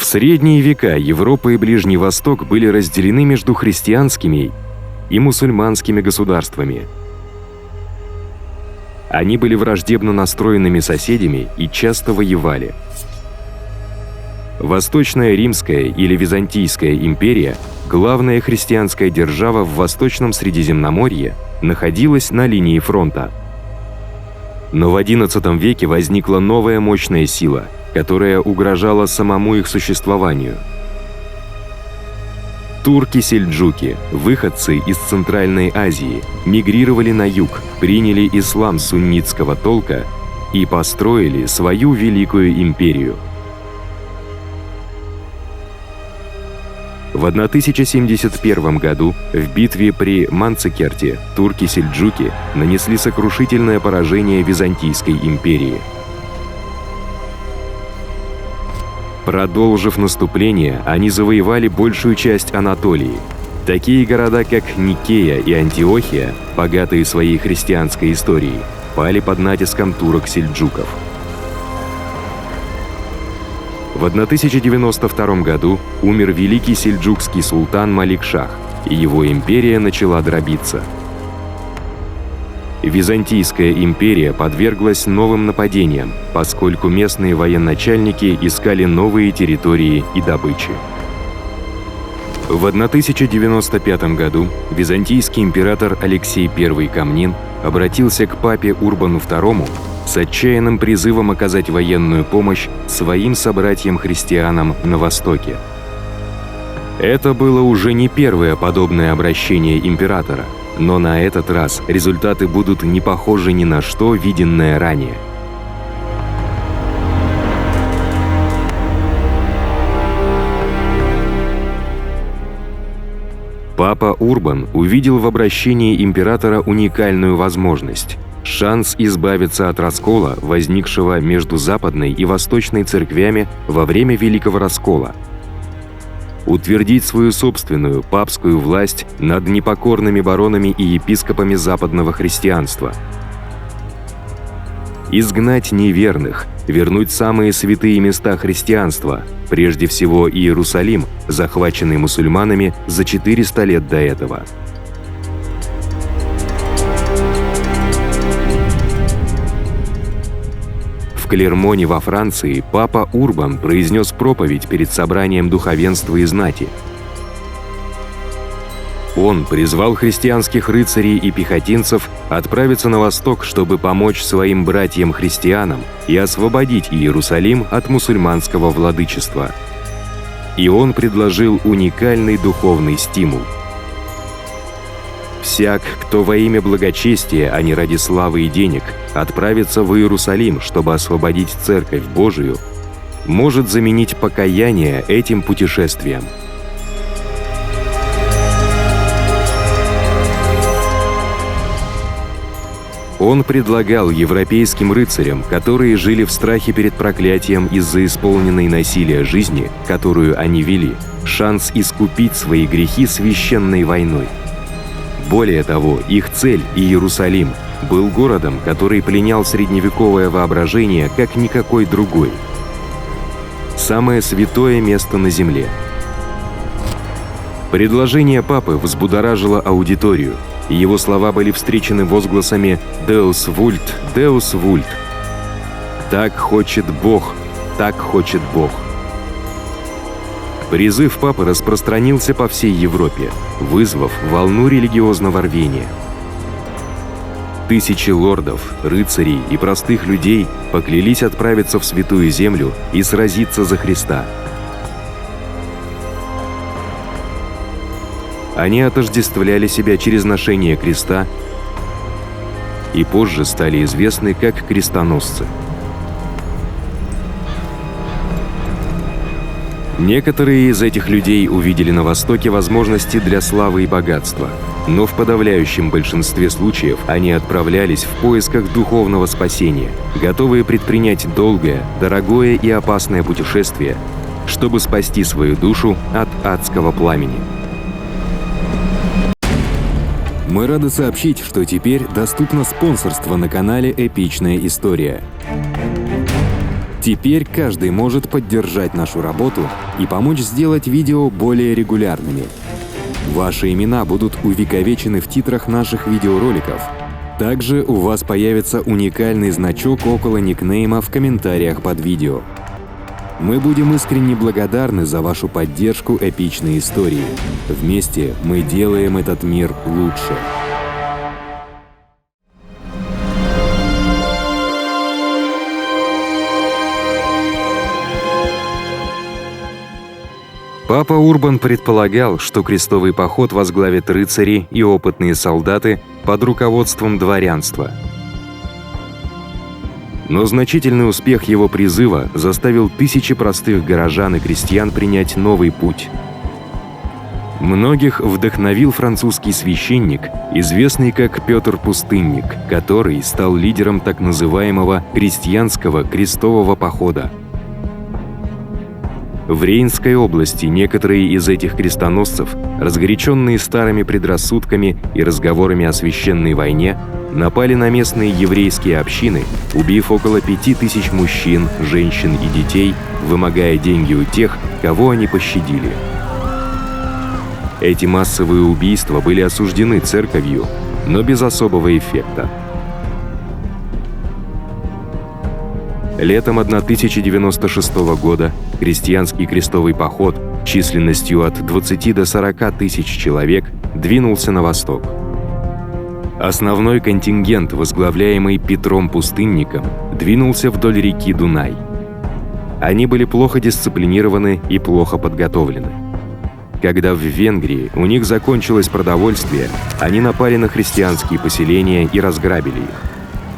средние века Европа и Ближний Восток были разделены между христианскими и мусульманскими государствами. Они были враждебно настроенными соседями и часто воевали. Восточная Римская или Византийская империя, главная христианская держава в Восточном Средиземноморье, находилась на линии фронта. Но в XI веке возникла новая мощная сила, которая угрожала самому их существованию. Турки-сельджуки, выходцы из Центральной Азии, мигрировали на юг, приняли ислам суннитского толка и построили свою великую империю. В 1071 году в битве при Манцикерте турки-сельджуки нанесли сокрушительное поражение Византийской империи. Продолжив наступление, они завоевали большую часть Анатолии. Такие города, как Никея и Антиохия, богатые своей христианской историей, пали под натиском турок-сельджуков. В 1092 году умер великий сельджукский султан Малик-Шах, и его империя начала дробиться. Византийская империя подверглась новым нападениям, поскольку местные военачальники искали новые территории и добычи. В 1095 году византийский император Алексей I Камнин обратился к папе Урбану II с отчаянным призывом оказать военную помощь своим собратьям-христианам на Востоке. Это было уже не первое подобное обращение императора, но на этот раз результаты будут не похожи ни на что, виденное ранее. Папа Урбан увидел в обращении императора уникальную возможность – шанс избавиться от раскола, возникшего между Западной и Восточной церквями во время Великого Раскола, утвердить свою собственную папскую власть над непокорными баронами и епископами западного христианства, изгнать неверных, вернуть самые святые места христианства, прежде всего Иерусалим, захваченный мусульманами за 400 лет до этого. В Клермоне во Франции папа Урбан произнес проповедь перед собранием духовенства и знати. Он призвал христианских рыцарей и пехотинцев отправиться на восток, чтобы помочь своим братьям-христианам и освободить Иерусалим от мусульманского владычества. И он предложил уникальный духовный стимул. «Всяк, кто во имя благочестия, а не ради славы и денег, отправится в Иерусалим, чтобы освободить Церковь Божию, может заменить покаяние этим путешествием». Он предлагал европейским рыцарям, которые жили в страхе перед проклятием из-за исполненной насилия жизни, которую они вели, шанс искупить свои грехи священной войной. Более того, их цель, Иерусалим, был городом, который пленял средневековое воображение, как никакой другой. Самое святое место на земле. Предложение папы взбудоражило аудиторию, и его слова были встречены возгласами «Deus vult, Deus vult». «Так хочет Бог, так хочет Бог». Призыв папы распространился по всей Европе, вызвав волну религиозного рвения. Тысячи лордов, рыцарей и простых людей поклялись отправиться в Святую Землю и сразиться за Христа. Они отождествляли себя через ношение креста и позже стали известны как крестоносцы. Некоторые из этих людей увидели на Востоке возможности для славы и богатства, но в подавляющем большинстве случаев они отправлялись в поисках духовного спасения, готовые предпринять долгое, дорогое и опасное путешествие, чтобы спасти свою душу от адского пламени. Мы рады сообщить, что теперь доступно спонсорство на канале «Эпичная история». Теперь каждый может поддержать нашу работу и помочь сделать видео более регулярными. Ваши имена будут увековечены в титрах наших видеороликов. Также у вас появится уникальный значок около никнейма в комментариях под видео. Мы будем искренне благодарны за вашу поддержку эпичной истории. Вместе мы делаем этот мир лучше. Папа Урбан предполагал, что крестовый поход возглавят рыцари и опытные солдаты под руководством дворянства. Но значительный успех его призыва заставил тысячи простых горожан и крестьян принять новый путь. Многих вдохновил французский священник, известный как Петр Пустынник, который стал лидером так называемого крестьянского крестового похода. В Рейнской области некоторые из этих крестоносцев, разгоряченные старыми предрассудками и разговорами о священной войне, напали на местные еврейские общины, убив около 5000 мужчин, женщин и детей, вымогая деньги у тех, кого они пощадили. Эти массовые убийства были осуждены церковью, но без особого эффекта. Летом 1096 года крестьянский крестовый поход численностью от 20 до 40 тысяч человек двинулся на восток. Основной контингент, возглавляемый Петром Пустынником, двинулся вдоль реки Дунай. Они были плохо дисциплинированы и плохо подготовлены. Когда в Венгрии у них закончилось продовольствие, они напали на христианские поселения и разграбили их.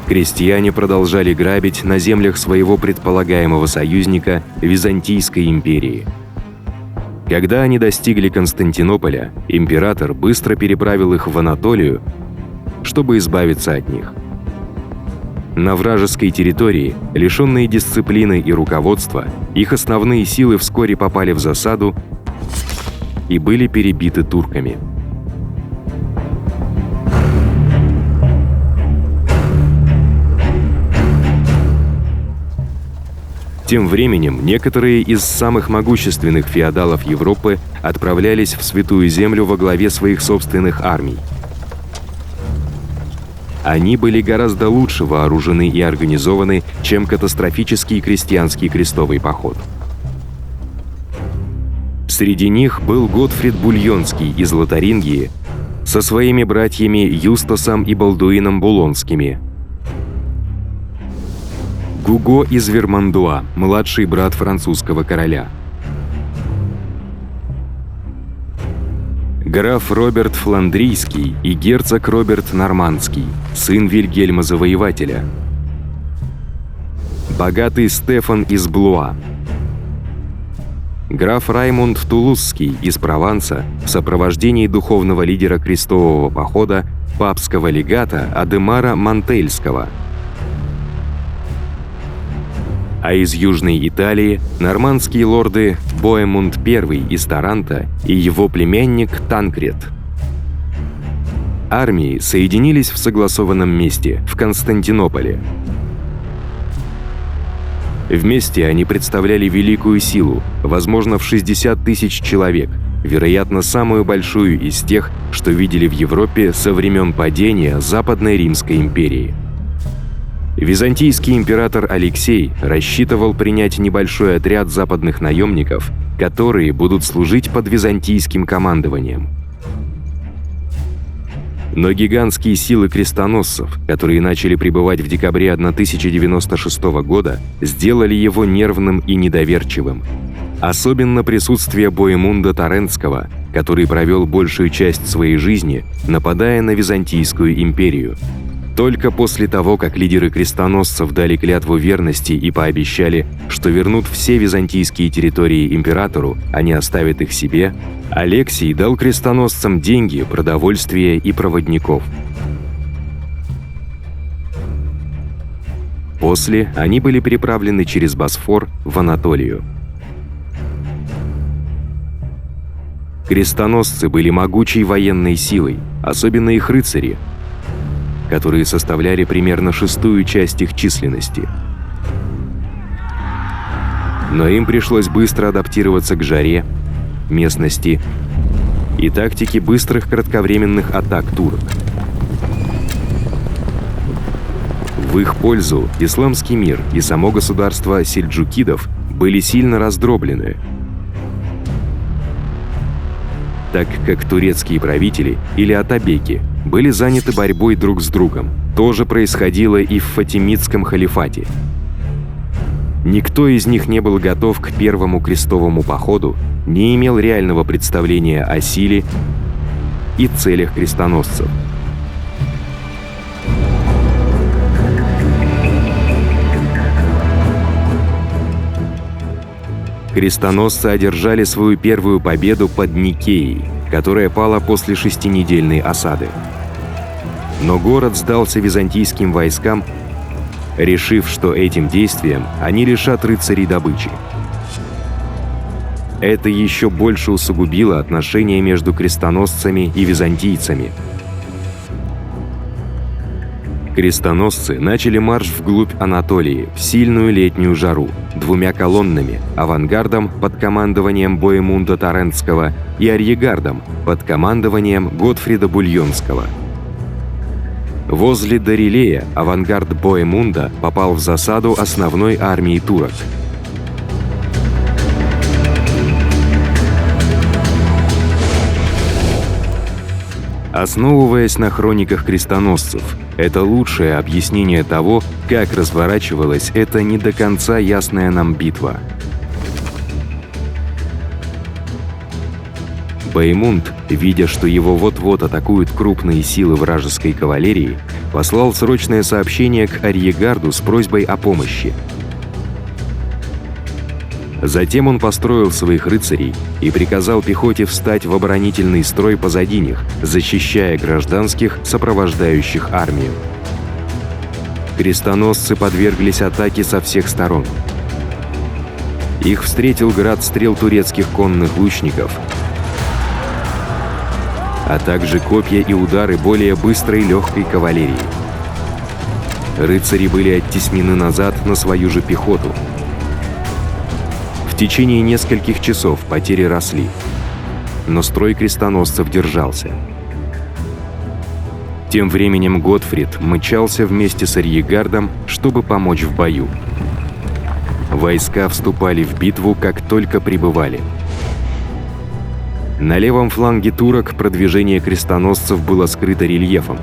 Крестьяне продолжали грабить на землях своего предполагаемого союзника Византийской империи. Когда они достигли Константинополя, император быстро переправил их в Анатолию, чтобы избавиться от них. На вражеской территории, лишенные дисциплины и руководства, их основные силы вскоре попали в засаду и были перебиты турками. Тем временем некоторые из самых могущественных феодалов Европы отправлялись в Святую Землю во главе своих собственных армий. Они были гораздо лучше вооружены и организованы, чем катастрофический крестьянский крестовый поход. Среди них был Готфрид Бульонский из Лотарингии со своими братьями Юстасом и Балдуином Булонскими, Гуго из Вермандуа, младший брат французского короля, граф Роберт Фландрийский и герцог Роберт Нормандский, сын Вильгельма Завоевателя, богатый Стефан из Блуа, граф Раймунд Тулузский из Прованса в сопровождении духовного лидера крестового похода, папского легата Адемара Мантельского, а из Южной Италии нормандские лорды Боемунд I из Таранто и его племянник Танкред. Армии соединились в согласованном месте, в Константинополе. Вместе они представляли великую силу, возможно, в 60 тысяч человек, вероятно, самую большую из тех, что видели в Европе со времен падения Западной Римской империи. Византийский император Алексей рассчитывал принять небольшой отряд западных наемников, которые будут служить под византийским командованием. Но гигантские силы крестоносцев, которые начали прибывать в декабре 1096 года, сделали его нервным и недоверчивым. Особенно присутствие Боемунда Тарентского, который провел большую часть своей жизни, нападая на Византийскую империю. Только после того, как лидеры крестоносцев дали клятву верности и пообещали, что вернут все византийские территории императору, а не оставят их себе, Алексий дал крестоносцам деньги, продовольствие и проводников. После они были переправлены через Босфор в Анатолию. Крестоносцы были могучей военной силой, особенно их рыцари, которые составляли примерно 1/6 часть их численности. Но им пришлось быстро адаптироваться к жаре, местности и тактике быстрых кратковременных атак турок. В их пользу исламский мир и само государство сельджукидов были сильно раздроблены, так как турецкие правители или атабеки были заняты борьбой друг с другом. То же происходило и в фатимидском халифате. Никто из них не был готов к первому крестовому походу, не имел реального представления о силе и целях крестоносцев. Крестоносцы одержали свою первую победу под Никеей, которая пала после 6-недельной осады. Но город сдался византийским войскам, решив, что этим действием они лишат рыцарей добычи. Это еще больше усугубило отношения между крестоносцами и византийцами. Крестоносцы начали марш вглубь Анатолии в сильную летнюю жару 2 колоннами, авангардом под командованием Боемунда Тарентского и арьегардом под командованием Готфрида Бульонского. Возле Дарилея авангард Боемунда попал в засаду основной армии турок. Основываясь на хрониках крестоносцев, это лучшее объяснение того, как разворачивалась эта не до конца ясная нам битва. Боемунд, видя, что его вот-вот атакуют крупные силы вражеской кавалерии, послал срочное сообщение к арьегарду с просьбой о помощи. Затем он построил своих рыцарей и приказал пехоте встать в оборонительный строй позади них, защищая гражданских, сопровождающих армию. Крестоносцы подверглись атаке со всех сторон. Их встретил град стрел турецких конных лучников, а также копья и удары более быстрой легкой кавалерии. Рыцари были оттеснены назад на свою же пехоту. В течение нескольких часов потери росли, но строй крестоносцев держался. Тем временем Готфрид мчался вместе с арьегардом, чтобы помочь в бою. Войска вступали в битву, как только прибывали. На левом фланге турок продвижение крестоносцев было скрыто рельефом.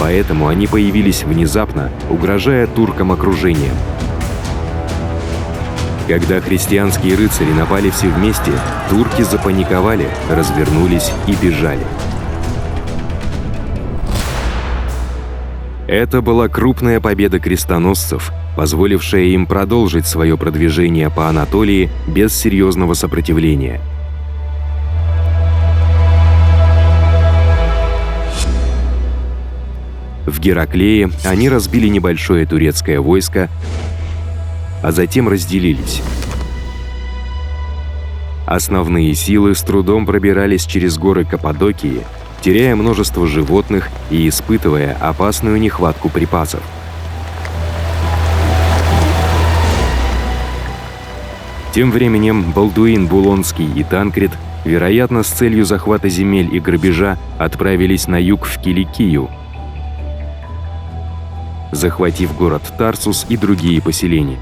Поэтому они появились внезапно, угрожая туркам окружением. Когда христианские рыцари напали все вместе, турки запаниковали, развернулись и бежали. Это была крупная победа крестоносцев, позволившая им продолжить свое продвижение по Анатолии без серьезного сопротивления. В Гераклее они разбили небольшое турецкое войско, а затем разделились. Основные силы с трудом пробирались через горы Каппадокии, теряя множество животных и испытывая опасную нехватку припасов. Тем временем Балдуин Булонский и Танкред, вероятно, с целью захвата земель и грабежа, отправились на юг в Киликию, захватив город Тарсус и другие поселения.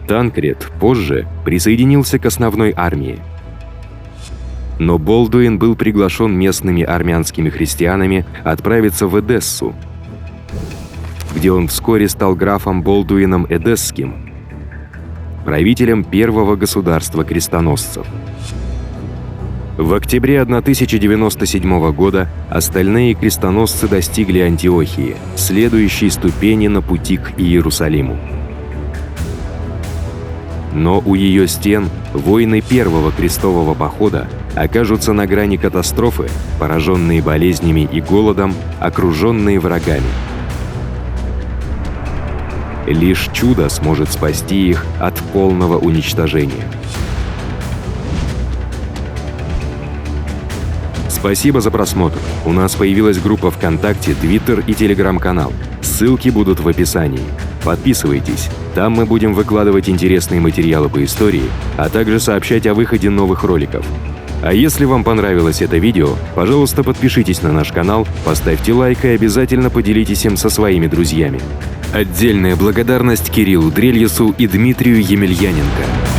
Танкред позже присоединился к основной армии. Но Болдуин был приглашен местными армянскими христианами отправиться в Эдессу, где он вскоре стал графом Болдуином Эдесским, правителем первого государства крестоносцев. В октябре 1097 года остальные крестоносцы достигли Антиохии, следующей ступени на пути к Иерусалиму. Но у ее стен воины первого крестового похода окажутся на грани катастрофы, пораженные болезнями и голодом, окруженные врагами. Лишь чудо сможет спасти их от полного уничтожения. Спасибо за просмотр. У нас появилась группа ВКонтакте, Твиттер и Телеграм-канал. Ссылки будут в описании. Подписывайтесь. Там мы будем выкладывать интересные материалы по истории, а также сообщать о выходе новых роликов. А если вам понравилось это видео, пожалуйста, подпишитесь на наш канал, поставьте лайк и обязательно поделитесь им со своими друзьями. Отдельная благодарность Кириллу Дрельясу и Дмитрию Емельяненко.